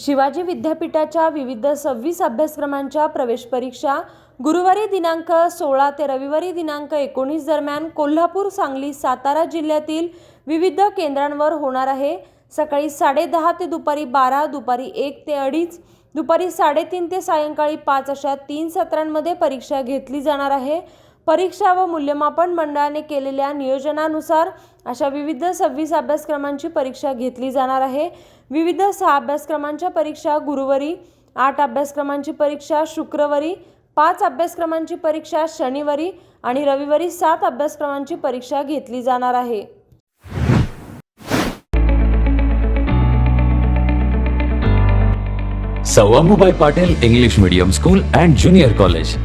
शिवाजी विद्यापीठाच्या विविध 26 अभ्यासक्रमांच्या प्रवेश परीक्षा गुरुवारी दिनांक 16 ते रविवारी दिनांक 19 दरम्यान कोल्हापूर, सांगली, सातारा जिल्ह्यातील विविध केंद्रांवर होणार आहे। सकाळी 10:30 ते दुपारी 12, दुपारी 1 ते 2:30, दुपारी 3:30 ते सायंकाळी 5 अशा 3 सत्रांमध्ये परीक्षा घेतली जाणार आहे। परीक्षा व मूल्यमापन मंडळाने केलेल्या नियोजनानुसार अशा विविध 26 अभ्यासक्रमांची परीक्षा घेतली जाणार आहे। विविध 6 अभ्यासक्रमांच्या परीक्षा गुरुवारी, 8 अभ्यासक्रमांची परीक्षा शुक्रवारी, 5 अभ्यासक्रमांची परीक्षा शनिवारी आणि रविवारी 7 अभ्यासक्रमांची परीक्षा घेतली जाणार आहे। Sir Ammubai Patil English Medium School and Junior College.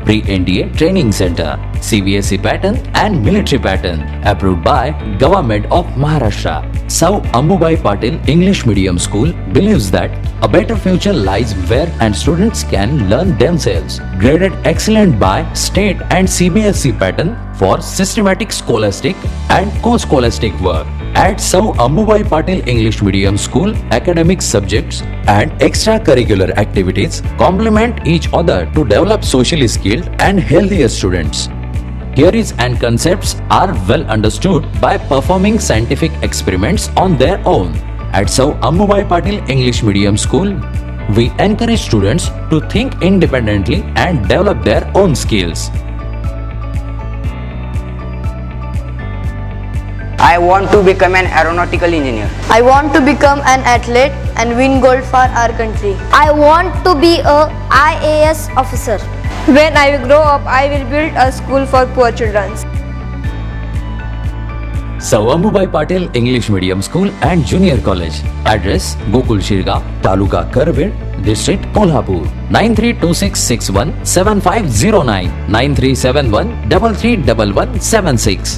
Pre-NDA Training Center, CBSE pattern and military pattern, approved by Government of Maharashtra. Sir Ammubai Patil English Medium School believes that a better future lies where and students can learn themselves. Graded excellent by state and CBSE pattern for systematic scholastic and co-scholastic work. At Sir Ammubai Patil English Medium School, academic subjects and extracurricular activities complement each other to develop socially skilled and healthier students. Theories and concepts are well understood by performing scientific experiments on their own. At Sir Ammubai Patil English Medium School, we encourage students to think independently and develop their own skills. I want to become an aeronautical engineer. I want to become an athlete and win gold for our country. I want to be a IAS officer. When I grow up, I will build a school for poor children. Sir Ammubai Patil English Medium School and Junior College. Address: Gokul Shirgaon, Taluka Karved, District Kolhapur. 9326617509, 9371331176.